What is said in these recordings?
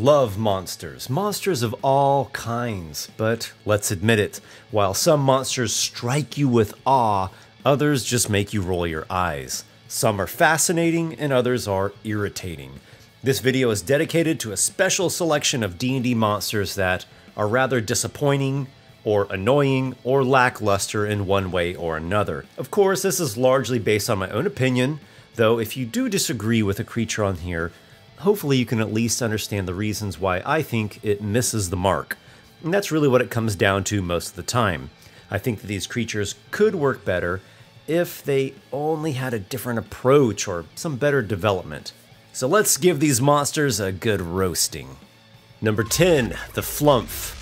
love monsters. Monsters of all kinds. But let's admit it, while some monsters strike you with awe, others just make you roll your eyes. Some are fascinating and others are irritating. This video is dedicated to a special selection of D&D monsters that are rather disappointing, or annoying, or lackluster in one way or another. Of course, this is largely based on my own opinion, though if you do disagree with a creature on here, hopefully you can at least understand the reasons why I think it misses the mark. And that's really what it comes down to most of the time. I think that these creatures could work better if they only had a different approach or some better development. So let's give these monsters a good roasting. Number 10, the Flumph.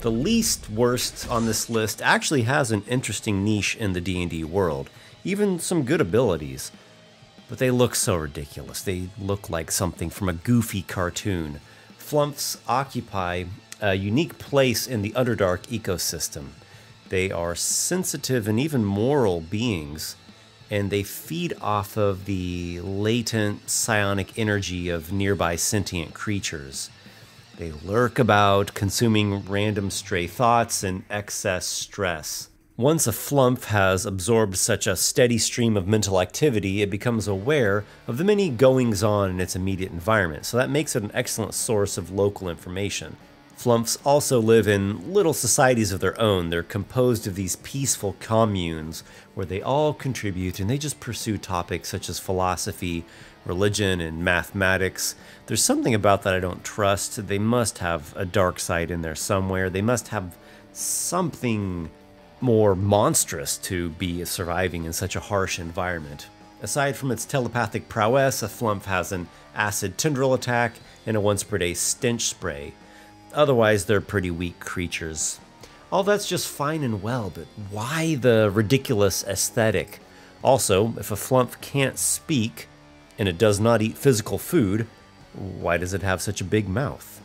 The least worst on this list actually has an interesting niche in the D&D world, even some good abilities. But they look so ridiculous. They look like something from a goofy cartoon. Flumphs occupy a unique place in the Underdark ecosystem. They are sensitive and even moral beings, and they feed off of the latent psionic energy of nearby sentient creatures. They lurk about, consuming random stray thoughts and excess stress. Once a Flumph has absorbed such a steady stream of mental activity, it becomes aware of the many goings-on in its immediate environment, so that makes it an excellent source of local information. Flumphs also live in little societies of their own. They're composed of these peaceful communes where they all contribute and they just pursue topics such as philosophy, religion, and mathematics. There's something about that I don't trust. They must have a dark side in there somewhere. They must have something more monstrous to be surviving in such a harsh environment. Aside from its telepathic prowess, a Flumph has an acid tendril attack and a once-per-day stench spray. Otherwise, they're pretty weak creatures. All that's just fine and well, but why the ridiculous aesthetic? Also, if a Flumph can't speak, and it does not eat physical food, why does it have such a big mouth?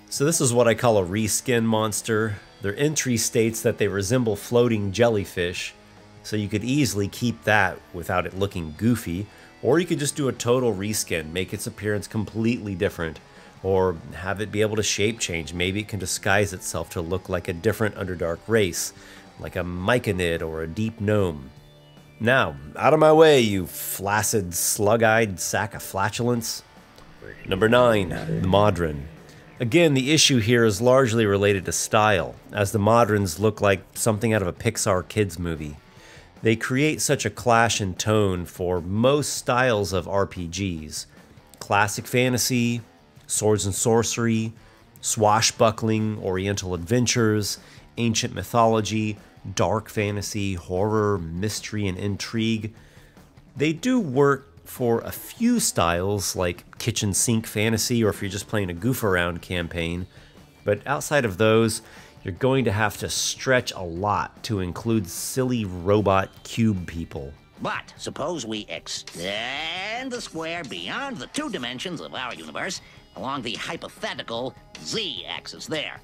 So this is what I call a reskin monster. Their entry states that they resemble floating jellyfish, so you could easily keep that without it looking goofy, or you could just do a total reskin, make its appearance completely different, or have it be able to shape change. Maybe it can disguise itself to look like a different Underdark race, like a Myconid or a deep gnome. Now, out of my way, you flaccid, slug-eyed sack of flatulence. Number 9, the Modron. Again, the issue here is largely related to style, as the Modrons look like something out of a Pixar kids movie. They create such a clash in tone for most styles of RPGs. Classic fantasy, swords and sorcery, swashbuckling, oriental adventures, ancient mythology, dark fantasy, horror, mystery, and intrigue. They do work for a few styles like kitchen sink fantasy, or if you're just playing a goof around campaign, but outside of those, you're going to have to stretch a lot to include silly robot cube people. But suppose we extend the square beyond the 2 dimensions of our universe along the hypothetical z-axis there.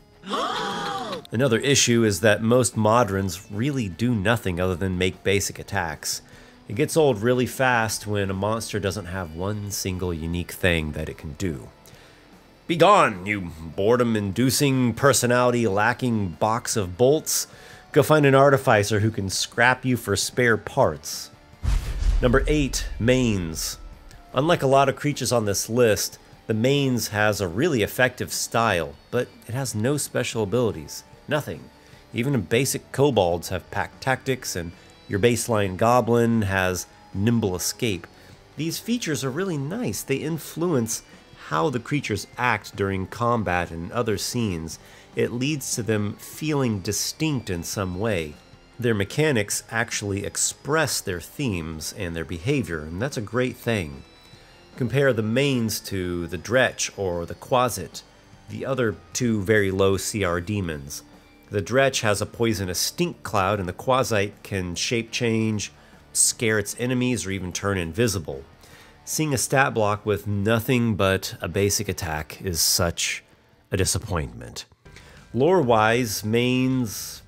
Another issue is that most Modrons really do nothing other than make basic attacks. It gets old really fast when a monster doesn't have one single unique thing that it can do. Be gone, you boredom-inducing, personality-lacking box of bolts. Go find an artificer who can scrap you for spare parts. Number 8, Mains. Unlike a lot of creatures on this list, the Mains has a really effective style, but it has no special abilities. Nothing. Even basic kobolds have pack tactics, and your baseline goblin has nimble escape. These features are really nice. They influence how the creatures act during combat and other scenes. It leads to them feeling distinct in some way. Their mechanics actually express their themes and their behavior, and that's a great thing. Compare the Mains to the Dretch or the Quasit, the other 2 very low CR demons. The Dretch has a poisonous stink cloud, and the Quasit can shape change, scare its enemies, or even turn invisible. Seeing a stat block with nothing but a basic attack is such a disappointment. Lore-wise, Mainses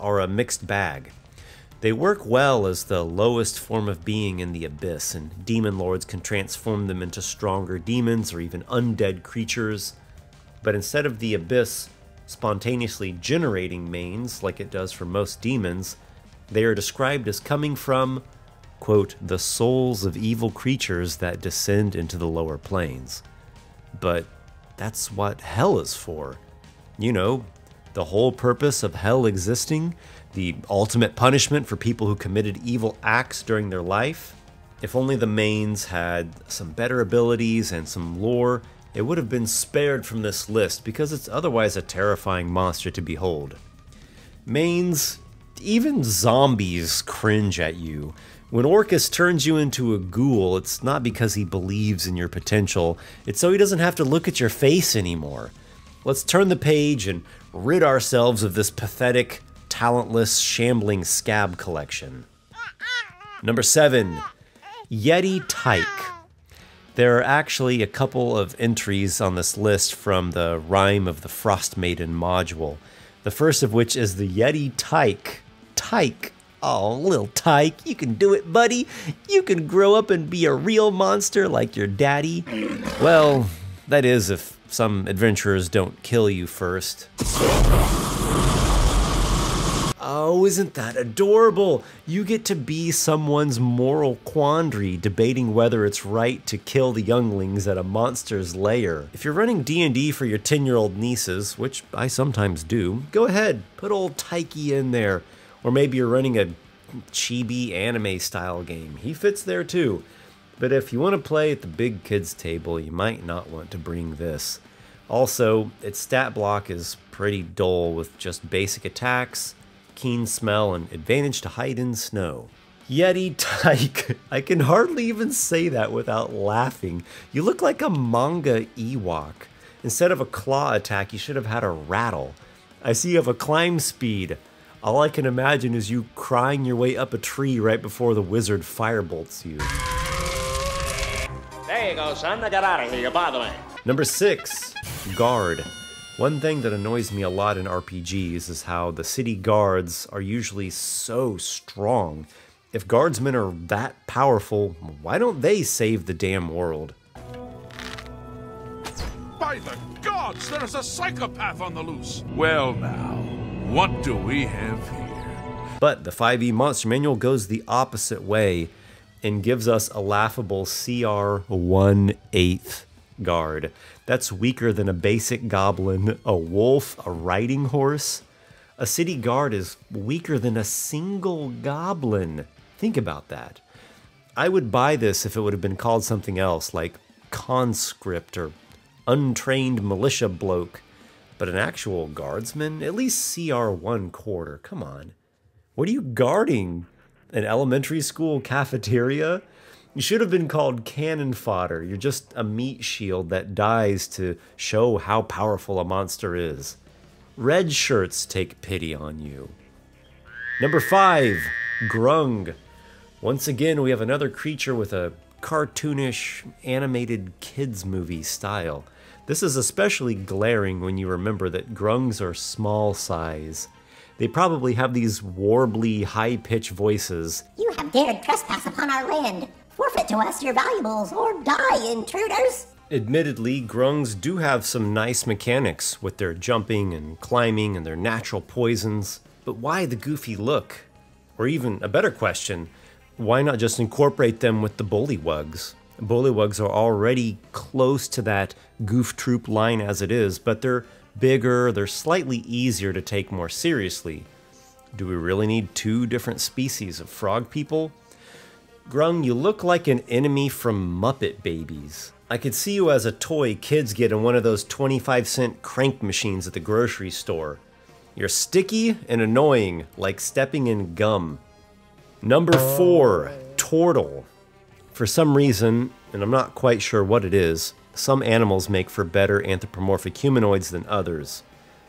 are a mixed bag. They work well as the lowest form of being in the abyss, and demon lords can transform them into stronger demons or even undead creatures. But instead of the abyss spontaneously generating manes like it does for most demons, they are described as coming from, quote, the souls of evil creatures that descend into the lower planes. But that's what hell is for. You know, the whole purpose of hell existing, the ultimate punishment for people who committed evil acts during their life. If only the manes had some better abilities and some lore, it would have been spared from this list because it's otherwise a terrifying monster to behold. Manes, even zombies cringe at you. When Orcus turns you into a ghoul, it's not because he believes in your potential, it's so he doesn't have to look at your face anymore. Let's turn the page and rid ourselves of this pathetic, talentless, shambling scab collection. Number 7, Yeti Tyke. There are actually a couple of entries on this list from the Rime of the Frost Maiden module. The first of which is the Yeti Tyke. Tyke. Oh, little Tyke, you can do it, buddy. You can grow up and be a real monster like your daddy. Well, that is if some adventurers don't kill you first. Oh, isn't that adorable? You get to be someone's moral quandary, debating whether it's right to kill the younglings at a monster's lair. If you're running D&D for your 10-year-old nieces, which I sometimes do, go ahead, put old Tyke in there. Or maybe you're running a chibi anime style game. He fits there too. But if you want to play at the big kids table, you might not want to bring this. Also, its stat block is pretty dull with just basic attacks, keen smell, and advantage to hide in snow. Yeti Tyke. I can hardly even say that without laughing. You look like a manga Ewok. Instead of a claw attack, you should have had a rattle. I see you have a climb speed. All I can imagine is you crying your way up a tree right before the wizard firebolts you. There you go, son. Now get out of here. You're bothering me. Number 6, Guard. One thing that annoys me a lot in RPGs is how the city guards are usually so strong. If guardsmen are that powerful, why don't they save the damn world? By the gods, there is a psychopath on the loose. Well now, what do we have here? But the 5e Monster Manual goes the opposite way and gives us a laughable CR 1/8 guard. That's weaker than a basic goblin, a wolf, a riding horse. A city guard is weaker than a single goblin. Think about that. I would buy this if it would have been called something else, like conscript or untrained militia bloke. But an actual guardsman, at least CR 1/4, come on. What are you guarding? An elementary school cafeteria? You should have been called cannon fodder. You're just a meat shield that dies to show how powerful a monster is. Red shirts take pity on you. Number 5, Grung. Once again, we have another creature with a cartoonish, animated kids movie style. This is especially glaring when you remember that grungs are small size. They probably have these warbly, high-pitched voices. You have dared trespass upon our land. Forfeit to us your valuables, or die, intruders! Admittedly, grungs do have some nice mechanics with their jumping and climbing and their natural poisons, but why the goofy look? Or even a better question, why not just incorporate them with the bullywugs? Bullywugs are already close to that goof troop line as it is, but they're bigger, they're slightly easier to take more seriously. Do we really need 2 different species of frog people? Grung, you look like an enemy from Muppet Babies. I could see you as a toy kids get in one of those 25-cent crank machines at the grocery store. You're sticky and annoying, like stepping in gum. Number 4, Tortle. For some reason, and I'm not quite sure what it is, some animals make for better anthropomorphic humanoids than others.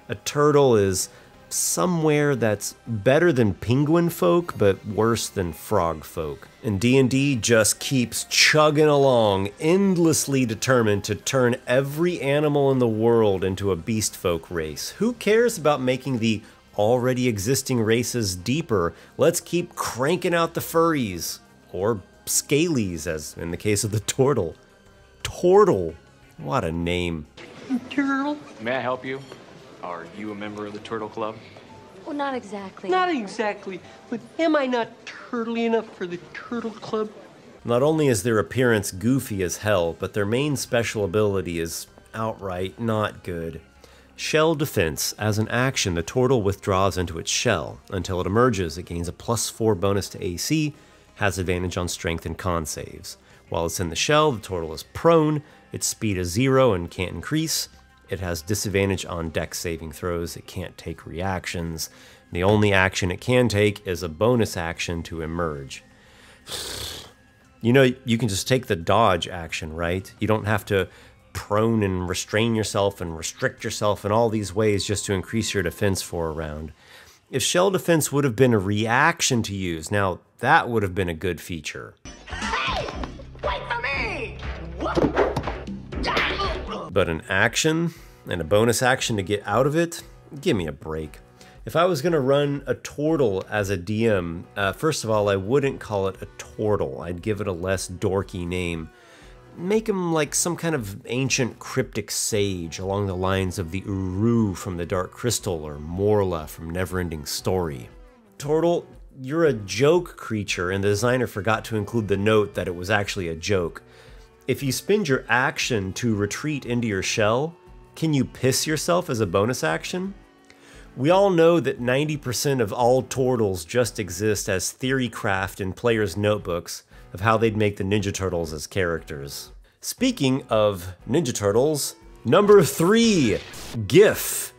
A turtle is somewhere that's better than penguin folk, but worse than frog folk. And D&D just keeps chugging along, endlessly determined to turn every animal in the world into a beast folk race. Who cares about making the already existing races deeper. Let's keep cranking out the furries. Or scalies, as in the case of the turtle. Turtle. What a name. Turtle? May I help you? Are you a member of the Turtle Club? Well, not exactly. Not exactly, but am I not turtly enough for the Turtle Club? Not only is their appearance goofy as hell, but their main special ability is outright not good. Shell defense. As an action, the turtle withdraws into its shell. Until it emerges, it gains a +4 bonus to AC, has advantage on strength and con saves. While it's in the shell, the turtle is prone, its speed is 0 and can't increase. It has disadvantage on dex saving throws, it can't take reactions. The only action it can take is a bonus action to emerge. You know, you can just take the dodge action, right? You don't have to prone and restrain yourself and restrict yourself in all these ways just to increase your defense for a round. If shell defense would have been a reaction to use, now that would have been a good feature. Hey! Wait for me! But an action and a bonus action to get out of it? Give me a break. If I was going to run a turtle as a DM, first of all, I wouldn't call it a turtle. I'd give it a less dorky name. Make him like some kind of ancient cryptic sage along the lines of the Uru from the Dark Crystal or Morla from Neverending Story. Turtle, you're a joke creature, and the designer forgot to include the note that it was actually a joke. If you spend your action to retreat into your shell, can you piss yourself as a bonus action? We all know that 90% of all turtles just exist as theory craft in players' notebooks of how they'd make the Ninja Turtles as characters. Speaking of Ninja Turtles, number 3, GIF.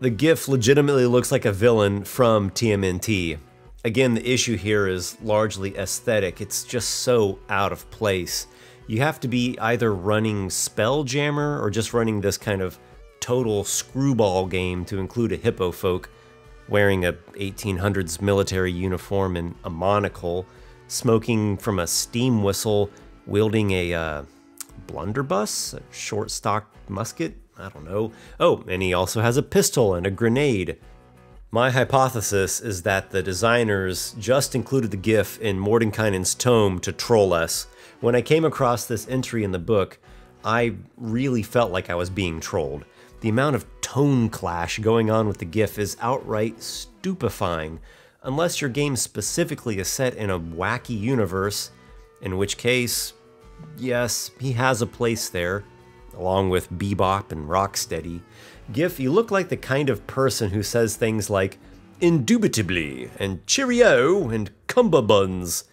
The GIF legitimately looks like a villain from TMNT. Again, the issue here is largely aesthetic. It's just so out of place. You have to be either running Spelljammer or just running this kind of total screwball game to include a hippo folk wearing a 1800s military uniform and a monocle, smoking from a steam whistle, wielding a blunderbuss, a short-stock musket, I don't know. Oh, and he also has a pistol and a grenade. My hypothesis is that the designers just included the GIF in Mordenkainen's tome to troll us. When I came across this entry in the book, I really felt like I was being trolled. The amount of tone clash going on with the GIF is outright stupefying, unless your game specifically is set in a wacky universe, in which case, yes, he has a place there, along with Bebop and Rocksteady. GIF, you look like the kind of person who says things like, indubitably, and cheerio, and cumberbuns.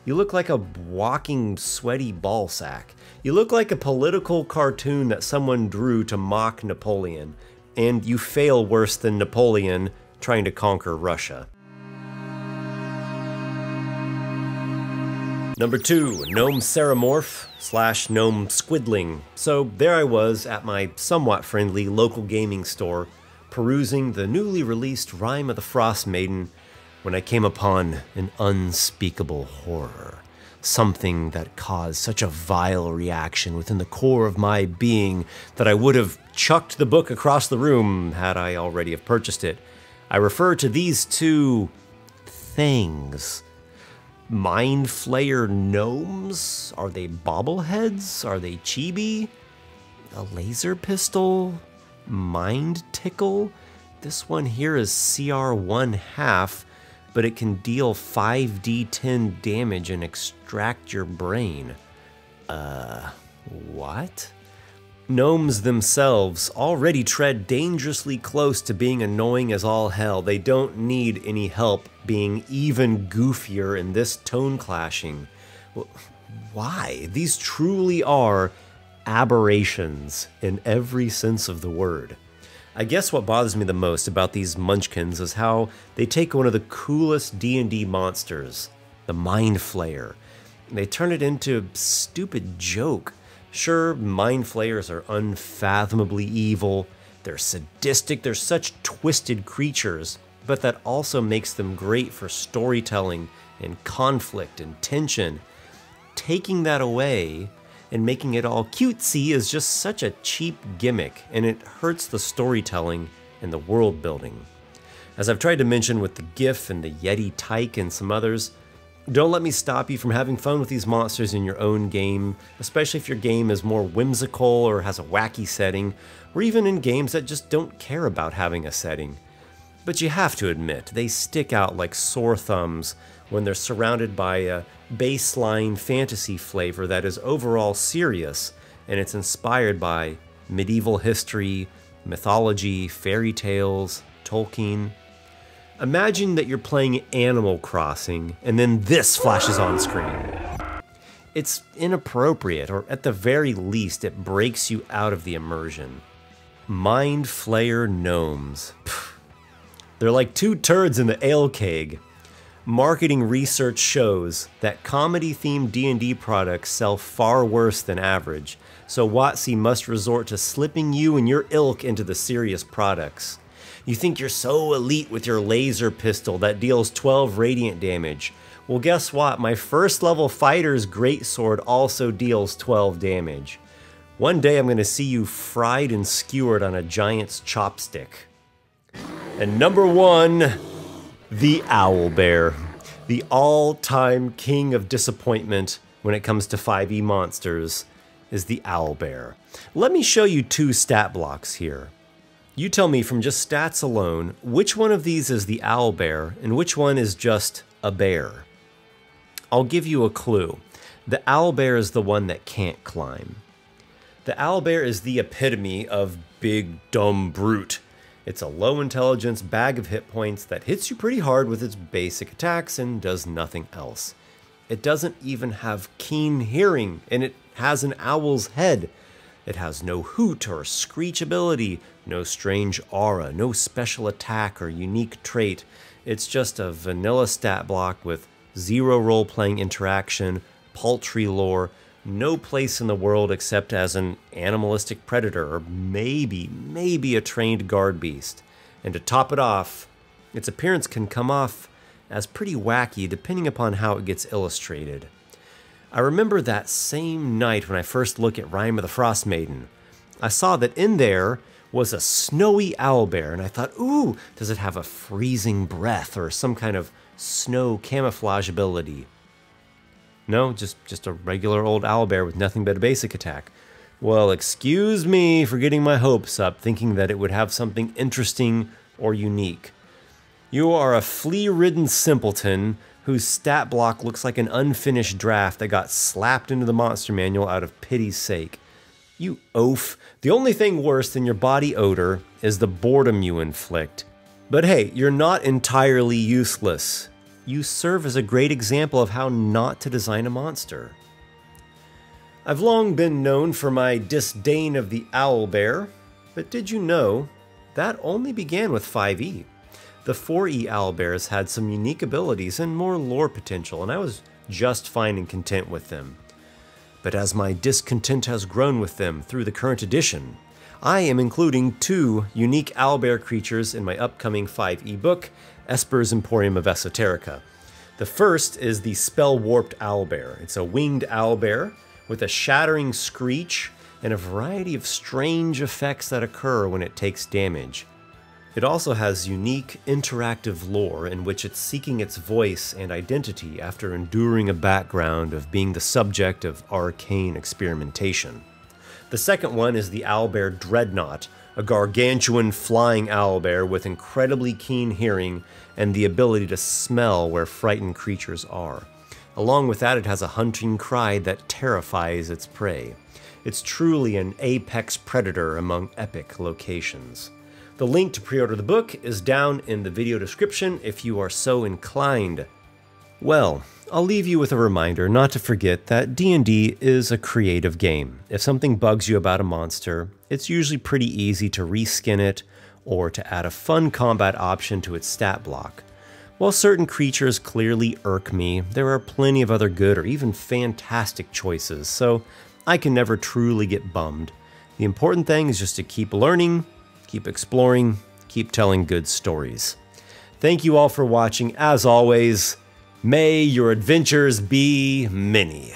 You look like a walking sweaty ball sack. You look like a political cartoon that someone drew to mock Napoleon, and you fail worse than Napoleon trying to conquer Russia. Number 2, Gnome Ceramorph / Gnome Squidling. So there I was at my somewhat friendly local gaming store, perusing the newly released Rime of the Frost Maiden, when I came upon an unspeakable horror. Something that caused such a vile reaction within the core of my being that I would have chucked the book across the room had I already have purchased it. I refer to these two things. Mind Flayer gnomes? Are they bobbleheads? Are they chibi? A laser pistol? Mind Tickle? This one here is CR 1/2, but it can deal 5d10 damage and extract your brain. What? Gnomes themselves already tread dangerously close to being annoying as all hell. They don't need any help being even goofier in this tone clashing. Why? These truly are aberrations in every sense of the word. I guess what bothers me the most about these munchkins is how they take one of the coolest D&D monsters, the Mind Flayer, and they turn it into a stupid joke. Sure, Mind Flayers are unfathomably evil, they're sadistic, they're such twisted creatures, but that also makes them great for storytelling and conflict and tension. Taking that away and making it all cutesy is just such a cheap gimmick, and it hurts the storytelling and the world building. As I've tried to mention with the GIF and the Yeti Tyke and some others, don't let me stop you from having fun with these monsters in your own game, especially if your game is more whimsical or has a wacky setting, or even in games that just don't care about having a setting. But you have to admit, they stick out like sore thumbs when they're surrounded by a baseline fantasy flavor that is overall serious, and it's inspired by medieval history, mythology, fairy tales, Tolkien. Imagine that you're playing Animal Crossing and then this flashes on screen. It's inappropriate, or at the very least, it breaks you out of the immersion. Mind Flayer Gnomes. They're like two turds in the ale keg. Marketing research shows that comedy-themed D&D products sell far worse than average, so WotC must resort to slipping you and your ilk into the serious products. You think you're so elite with your laser pistol that deals 12 radiant damage. Well, guess what? My first level fighter's greatsword also deals 12 damage. One day I'm going to see you fried and skewered on a giant's chopstick. And number 1, the Owlbear. The all-time king of disappointment when it comes to 5e monsters is the Owlbear. Let me show you 2 stat blocks here. You tell me from just stats alone, which one of these is the Owlbear and which one is just a bear. I'll give you a clue. The Owlbear is the one that can't climb. The Owlbear is the epitome of big, dumb brute. It's a low intelligence bag of hit points that hits you pretty hard with its basic attacks and does nothing else. It doesn't even have keen hearing, and it has an owl's head. It has no hoot or screech ability, no strange aura, no special attack or unique trait. It's just a vanilla stat block with 0 role-playing interaction, paltry lore, no place in the world except as an animalistic predator or maybe a trained guard beast. And to top it off, its appearance can come off as pretty wacky depending upon how it gets illustrated. I remember that same night when I first looked at Rime of the Frost Maiden. I saw that in there was a snowy owlbear, and I thought, ooh, does it have a freezing breath or some kind of snow camouflage ability? No, just a regular old owlbear with nothing but a basic attack. Well, excuse me for getting my hopes up, thinking that it would have something interesting or unique. You are a flea-ridden simpleton whose stat block looks like an unfinished draft that got slapped into the monster manual out of pity's sake. You oaf. The only thing worse than your body odor is the boredom you inflict. But hey, you're not entirely useless. You serve as a great example of how not to design a monster. I've long been known for my disdain of the owlbear, but did you know that only began with 5e? The 4e owlbears had some unique abilities and more lore potential, and I was just fine and content with them. But as my discontent has grown with them through the current edition, I am including 2 unique owlbear creatures in my upcoming 5e book, Esper's Emporium of Esoterica. The first is the spell-warped owlbear. It's a winged owlbear with a shattering screech and a variety of strange effects that occur when it takes damage. It also has unique interactive lore in which it's seeking its voice and identity after enduring a background of being the subject of arcane experimentation. The second one is the owlbear Dreadnought, a gargantuan flying owlbear with incredibly keen hearing and the ability to smell where frightened creatures are. Along with that, it has a hunting cry that terrifies its prey. It's truly an apex predator among epic locations. The link to pre-order the book is down in the video description if you are so inclined. Well, I'll leave you with a reminder not to forget that D&D is a creative game. If something bugs you about a monster, it's usually pretty easy to reskin it or to add a fun combat option to its stat block. While certain creatures clearly irk me, there are plenty of other good or even fantastic choices, so I can never truly get bummed. The important thing is just to keep learning, keep exploring, keep telling good stories. Thank you all for watching. As always, may your adventures be many.